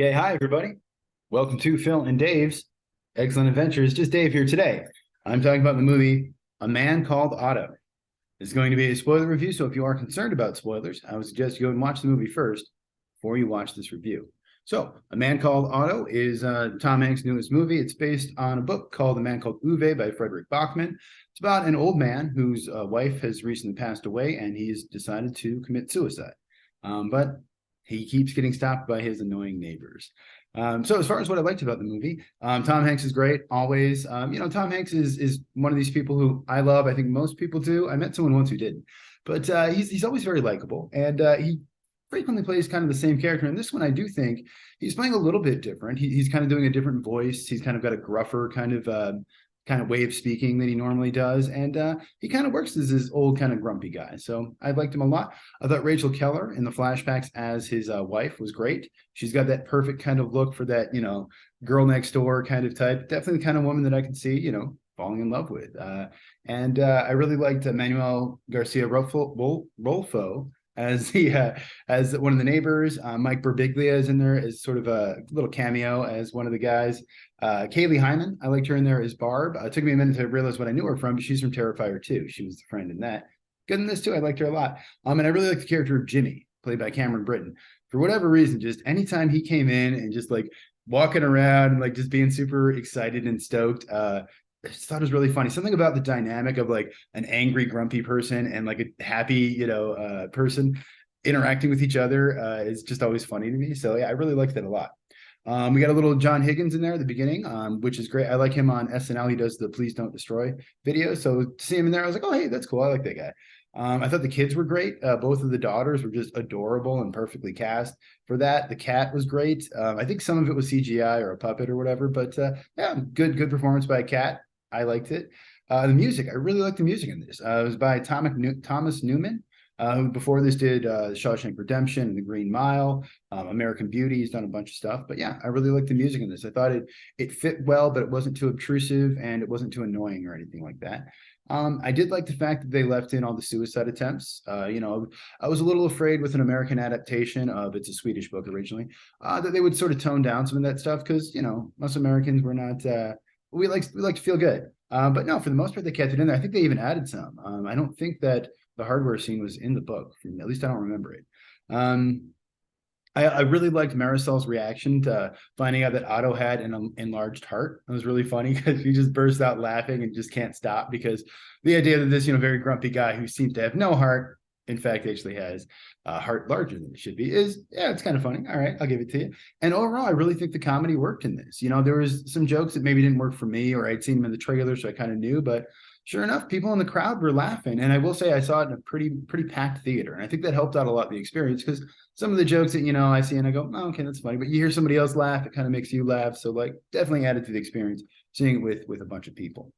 Okay, hi everybody. Welcome to Phil and Dave's Excellent Adventures. Just Dave here today. I'm talking about the movie A Man Called Otto. It's going to be a spoiler review, so if you are concerned about spoilers, I would suggest you go and watch the movie first before you watch this review. So, A Man Called Otto is Tom Hanks' newest movie. It's based on a book called A Man Called Ove by Fredrik Backman. It's about an old man whose wife has recently passed away, and he's decided to commit suicide. But he keeps getting stopped by his annoying neighbors. So as far as what I liked about the movie, Tom Hanks is great, always. Tom Hanks is one of these people who I love. I think most people do. I met someone once who didn't. But he's always very likable, and he frequently plays kind of the same character. And this one, I do think he's playing a little bit different. He's kind of doing a different voice. He's kind of got a gruffer kind of way of speaking than he normally does. And he kind of works as his old kind of grumpy guy. So I liked him a lot. I thought Rachel Keller in the flashbacks as his wife was great. She's got that perfect kind of look for that, girl next door kind of type. Definitely the kind of woman that I could see, falling in love with. And I really liked Manuel Garcia-Rulfo as as one of the neighbors. Mike Birbiglia is in there as sort of a little cameo as one of the guys. Kaylee Hyman, I liked her in there as Barb. It took me a minute to realize what I knew her from, but she's from Terrifier 2. She was the friend in that. Good in this too. I liked her a lot. And I really liked the character of Jimmy, played by Cameron Britton. For whatever reason, just anytime he came in and just like walking around and like just being super excited and stoked, I just thought it was really funny. Something about the dynamic of like an angry, grumpy person and like a happy, person interacting with each other is just always funny to me. So yeah, I really liked that a lot. We got a little John Higgins in there at the beginning, which is great. I like him on SNL. He does the Please Don't Destroy video. So to see him in there, I was like, oh, hey, that's cool. I like that guy. I thought the kids were great. Both of the daughters were just adorable and perfectly cast for that. The cat was great. I think some of it was CGI or a puppet or whatever, but yeah, good performance by a cat. I liked it. The music, I really liked the music in this. It was by Thomas Newman, who before this did Shawshank Redemption and The Green Mile, American Beauty. He's done a bunch of stuff. But yeah, I really liked the music in this. I thought it fit well, but it wasn't too obtrusive and it wasn't too annoying or anything like that. I did like the fact that they left in all the suicide attempts. I was a little afraid with an American adaptation of it's a Swedish book originally, that they would sort of tone down some of that stuff because most Americans were not. We like to feel good, but no, for the most part they kept it in there. I think they even added some. I don't think that the hardware scene was in the book. At least I don't remember it. I really liked Marisol's reaction to finding out that Otto had an enlarged heart. It was really funny because he just burst out laughing and just can't stop because the idea that this very grumpy guy who seems to have no heart, in fact, actually has a heart larger than it should be, it's kind of funny. All right, I'll give it to you. And overall, I really think the comedy worked in this. There was some jokes that maybe didn't work for me, or I'd seen them in the trailer, so I kind of knew, but sure enough, people in the crowd were laughing. And I will say I saw it in a pretty packed theater. And I think that helped out a lot the experience because some of the jokes that, I see and I go, oh, okay, that's funny. But you hear somebody else laugh, it kind of makes you laugh. So like definitely added to the experience seeing it with a bunch of people.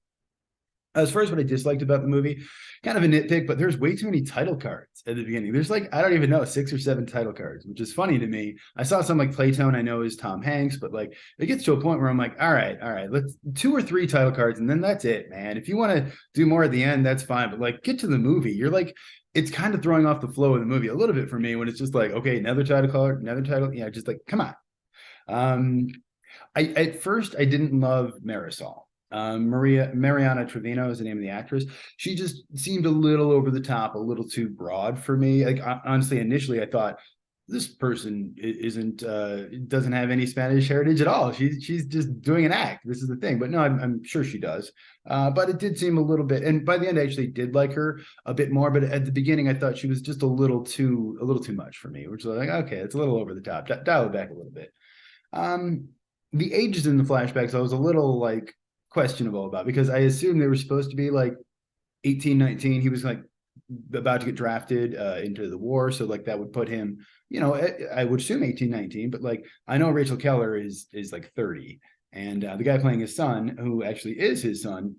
As far as what I disliked about the movie, kind of a nitpick, but there's way too many title cards at the beginning. There's I don't even know, 6 or 7 title cards, which is funny to me. I saw some like Playtone I know is Tom Hanks, but like it gets to a point where I'm like, all right, let's 2 or 3 title cards and then that's it, man. If you want to do more at the end, that's fine. But like get to the movie. You're like, it's kind of throwing off the flow of the movie a little bit for me when it's just like, okay, another title card, another title. Yeah, just like, come on. At first I didn't love Marisol. Mariana Treviño is the name of the actress. She just seemed a little over the top, a little too broad for me. Like honestly, initially I thought this person doesn't have any Spanish heritage at all. She's just doing an act. This is the thing, but no, I'm sure she does. But it did seem a little bit, and by the end I actually did like her a bit more. But at the beginning I thought she was just a little too much for me, which was like, okay, it's a little over the top. Dial it back a little bit. The ages in the flashbacks I was a little like questionable about because I assumed they were supposed to be like 18, 19. He was like about to get drafted into the war. So like that would put him, I would assume 18, 19, but like I know Rachel Keller is like 30. And the guy playing his son, who actually is his son,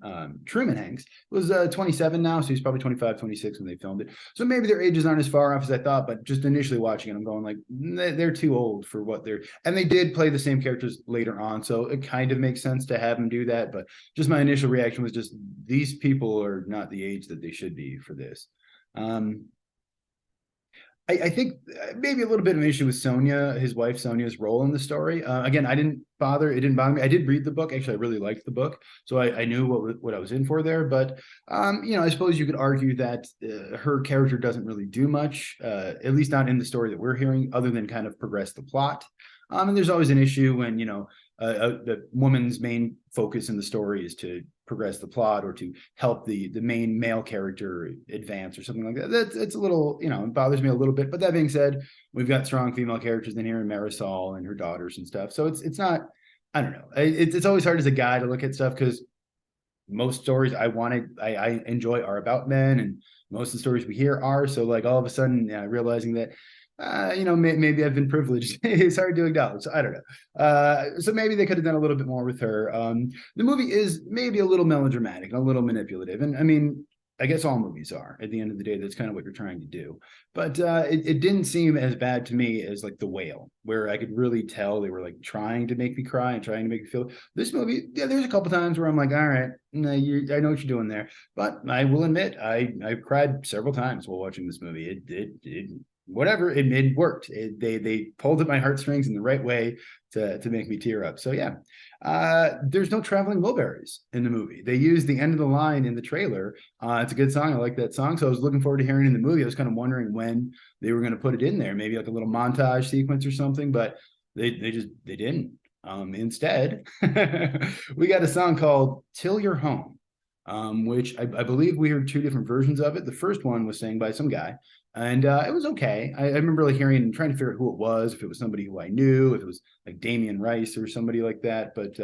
Truman Hanks, was 27 now. So he's probably 25, 26 when they filmed it. So maybe their ages aren't as far off as I thought, but just initially watching it, I'm going like, they're too old for what they're, and they did play the same characters later on. So it kind of makes sense to have them do that. But just my initial reaction was just, these people are not the age that they should be for this. I think maybe a little bit of an issue with Sonia, his wife Sonia's role in the story. Again, it didn't bother me. I did read the book. Actually, I really liked the book, so I knew what I was in for there. But I suppose you could argue that her character doesn't really do much, at least not in the story that we're hearing, other than kind of progress the plot. And there's always an issue when the woman's main focus in the story is to progress the plot or to help the main male character advance or something like that. It's a little, it bothers me a little bit. But that being said, we've got strong female characters in here, and Marisol and her daughters and stuff. So it's not, I don't know. It's always hard as a guy to look at stuff because most stories I enjoy are about men, and most of the stories we hear are. So like all of a sudden realizing that maybe I've been privileged. It's hard to acknowledge. So I don't know. So maybe they could have done a little bit more with her. The movie is maybe a little melodramatic, a little manipulative. And I mean, I guess all movies are at the end of the day. That's kind of what you're trying to do. But it didn't seem as bad to me as like The Whale, where I could really tell they were like trying to make me cry and trying to make me feel. This movie, yeah, there's a couple times where I'm like, all right, I know what you're doing there. But I will admit, I cried several times while watching this movie. It whatever, it worked. They pulled at my heartstrings in the right way to make me tear up. So yeah, there's no traveling Wilburys in the movie. They used the end of the line in the trailer. It's a good song. I like that song. So I was looking forward to hearing it in the movie. I was kind of wondering when they were going to put it in there, maybe like a little montage sequence or something, but they didn't. Instead, we got a song called Till You're Home, which I believe we heard two different versions of it. The first one was sang by some guy, and it was okay. I remember like hearing and trying to figure out who it was, if it was somebody who I knew, if it was like Damian Rice or somebody like that. But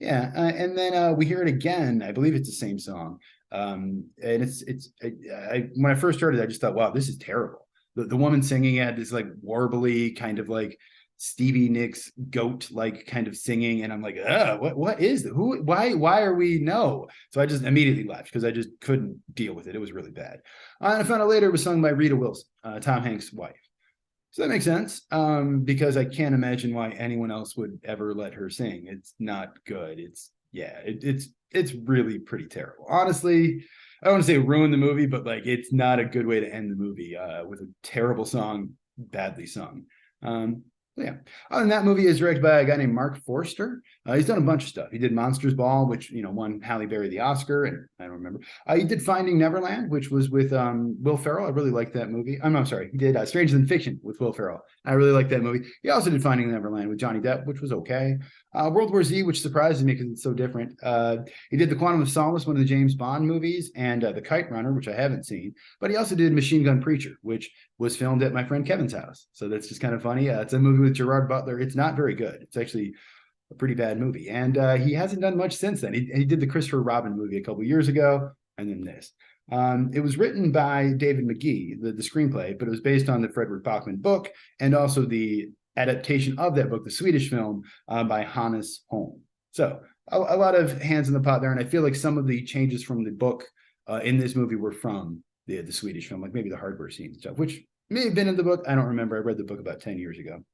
and then we hear it again. I believe it's the same song. And when I first heard it, I just thought, wow, this is terrible. The woman singing it is like warbly, kind of like Stevie Nicks goat like kind of singing, and I'm like, what is it? Why are we no? So I just immediately left because I just couldn't deal with it. It was really bad. And I found out later it was sung by Rita Wilson, Tom Hanks' wife. So that makes sense, because I can't imagine why anyone else would ever let her sing. It's not good. It's really pretty terrible. Honestly, I don't want to say ruin the movie, but like it's not a good way to end the movie with a terrible song, badly sung. Yeah. Other than that, movie is directed by a guy named Marc Forster. He's done a bunch of stuff. He did Monsters Ball, which won Halle Berry the Oscar, and I don't remember. He did Finding Neverland, which was with Will Ferrell. I really liked that movie. I'm sorry. He did Stranger Than Fiction with Will Ferrell. I really liked that movie. He also did Finding Neverland with Johnny Depp, which was okay. World War Z, which surprises me because it's so different. He did The Quantum of Solace, one of the James Bond movies, and The Kite Runner, which I haven't seen. But he also did Machine Gun Preacher, which was filmed at my friend Kevin's house. So that's just kind of funny. It's a movie with Gerard Butler. It's not very good. It's actually a pretty bad movie. And he hasn't done much since then. He did the Christopher Robin movie a couple years ago, and then this. It was written by David Magee, the screenplay, but it was based on the Fredrik Backman book and also the adaptation of that book, the Swedish film, by Hannes Holm. So a lot of hands in the pot there. And I feel like some of the changes from the book in this movie were from the Swedish film, like maybe the hardware scene and stuff, which may have been in the book. I don't remember. I read the book about 10 years ago,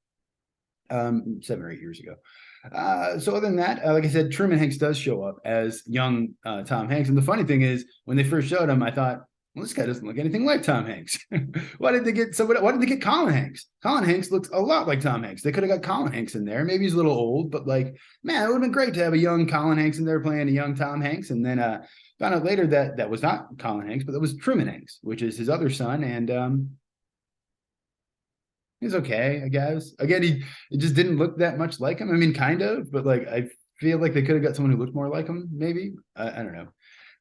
7 or 8 years ago. So other than that, like I said, Truman Hanks does show up as young Tom Hanks. And the funny thing is, when they first showed him, I thought, well, this guy doesn't look anything like Tom Hanks. Why did they get Colin Hanks? Colin Hanks looks a lot like Tom Hanks. They could have got Colin Hanks in there. Maybe he's a little old, but like, man, it would have been great to have a young Colin Hanks in there playing a young Tom Hanks. And then found out later that was not Colin Hanks, but that was Truman Hanks, which is his other son. And he's okay, I guess. Again, it just didn't look that much like him. I mean, kind of, but like I feel like they could have got someone who looked more like him, maybe. I don't know.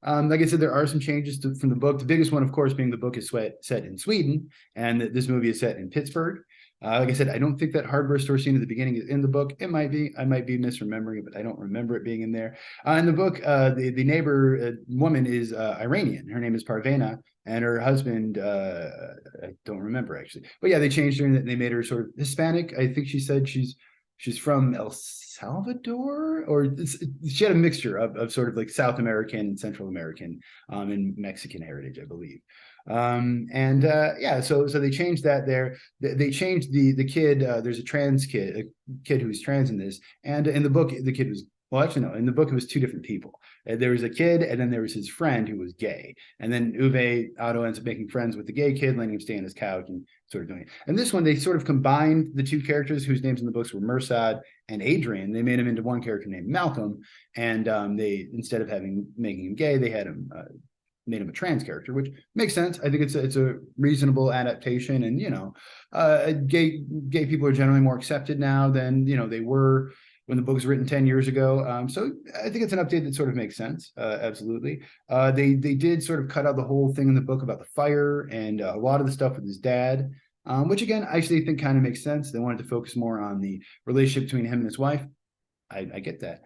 Like I said, there are some changes from the book. The biggest one, of course, being the book is set in Sweden, and this movie is set in Pittsburgh. Like I said, I don't think that hardware store scene at the beginning is in the book. It might be. I might be misremembering it, but I don't remember it being in there. In the book, the neighbor woman is Iranian. Her name is Parvena, and her husband, I don't remember actually. But yeah, they changed her and they made her sort of Hispanic. I think she said she's from El Salvador, or she had a mixture of sort of like South American and Central American and Mexican heritage, I believe. So they changed that there. They changed the kid. There's a trans kid, a kid who's trans in this, and in the book, the kid was. Well, actually, no. In the book, it was two different people. There was a kid, and then there was his friend who was gay. And then Otto ends up making friends with the gay kid, letting him stay on his couch and sort of doing it. And this one, they sort of combined the two characters whose names in the books were Mersad and Adrian. They made him into one character named Malcolm, and they, instead of making him gay, they had him made him a trans character, which makes sense. I think it's a reasonable adaptation, and gay people are generally more accepted now than they were when the book was written 10 years ago. So I think it's an update that sort of makes sense. Absolutely. They did sort of cut out the whole thing in the book about the fire and a lot of the stuff with his dad, which again, I actually think kind of makes sense. They wanted to focus more on the relationship between him and his wife. I get that.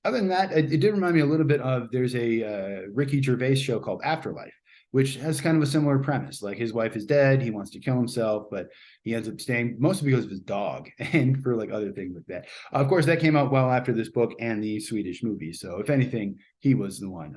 Other than that, it did remind me a little bit of, there's a Ricky Gervais show called Afterlife, which has kind of a similar premise. Like, his wife is dead, he wants to kill himself, but he ends up staying mostly because of his dog and for like other things like that. Of course, that came out well after this book and the Swedish movie. So if anything, he was the one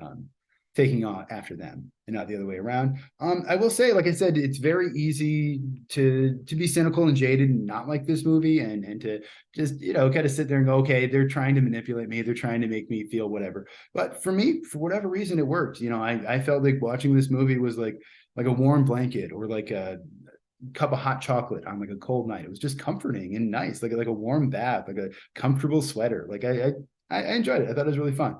taking on after them and not the other way around. I will say, like I said, it's very easy to be cynical and jaded and not like this movie, and to just, kind of sit there and go, okay, they're trying to manipulate me. They're trying to make me feel whatever. But for me, for whatever reason, it worked. I felt like watching this movie was like a warm blanket, or like a cup of hot chocolate on like a cold night. It was just comforting and nice, like a warm bath, like a comfortable sweater. Like I enjoyed it. I thought it was really fun.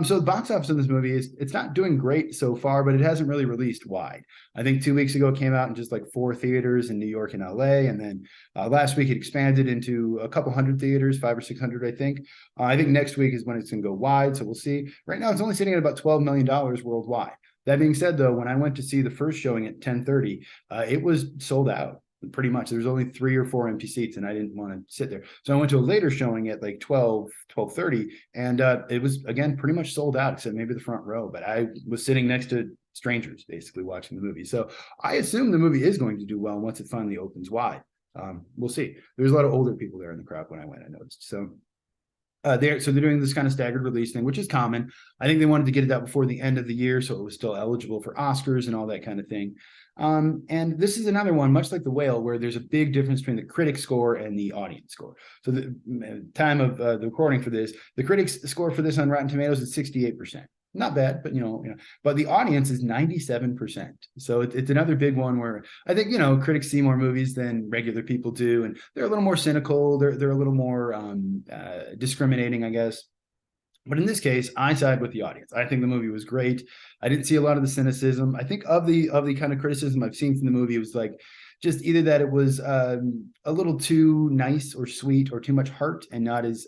So the box office in this movie it's not doing great so far, but it hasn't really released wide. I think 2 weeks ago it came out in just like 4 theaters in New York and LA, and then last week it expanded into a couple hundred theaters, 500 or 600, I think. I think next week is when it's going to go wide, so we'll see. Right now it's only sitting at about $12 million worldwide. That being said, though, when I went to see the first showing at 10:30, it was sold out. Pretty much. There was only 3 or 4 empty seats, and I didn't want to sit there. So I went to a later showing at like 12:30, and it was, again, pretty much sold out, except maybe the front row. But I was sitting next to strangers, basically, watching the movie. So I assume the movie is going to do well once it finally opens wide. We'll see. There's a lot of older people there in the crowd when I went, I noticed. So they're doing this kind of staggered release thing, which is common. I think they wanted to get it out before the end of the year, so it was still eligible for Oscars and all that kind of thing. And this is another one, much like The Whale, where there's a big difference between the critic score and the audience score. So the time of the recording for this, the critics score for this on Rotten Tomatoes is 68%. Not bad, but but the audience is 97%. So it's another big one where I think critics see more movies than regular people do, and they're a little more cynical. They're a little more discriminating, I guess. But in this case, I side with the audience. I think the movie was great. I didn't see a lot of the cynicism. I think of the kind of criticism I've seen from the movie, it was like just either that it was a little too nice or sweet, or too much heart, and not as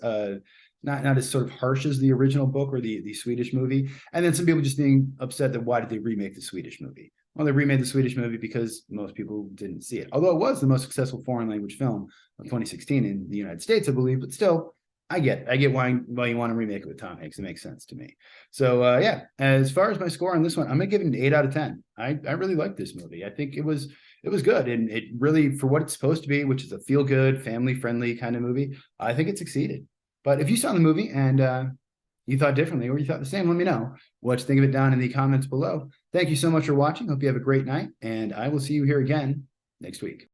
not as sort of harsh as the original book or the Swedish movie. And then some people just being upset that why did they remake the Swedish movie? Well, they remade the Swedish movie because most people didn't see it. Although it was the most successful foreign language film of 2016 in the United States, I believe, but still, I get why you want to remake it with Tom Hanks. It makes sense to me. So yeah, as far as my score on this one, I'm gonna give it an 8 out of 10. I really liked this movie. I think it was good, and it really, for what it's supposed to be, which is a feel-good, family-friendly kind of movie, I think it succeeded. But if you saw the movie and you thought differently, or you thought the same, let me know what you think of it down in the comments below. Thank you so much for watching. Hope you have a great night, and I will see you here again next week.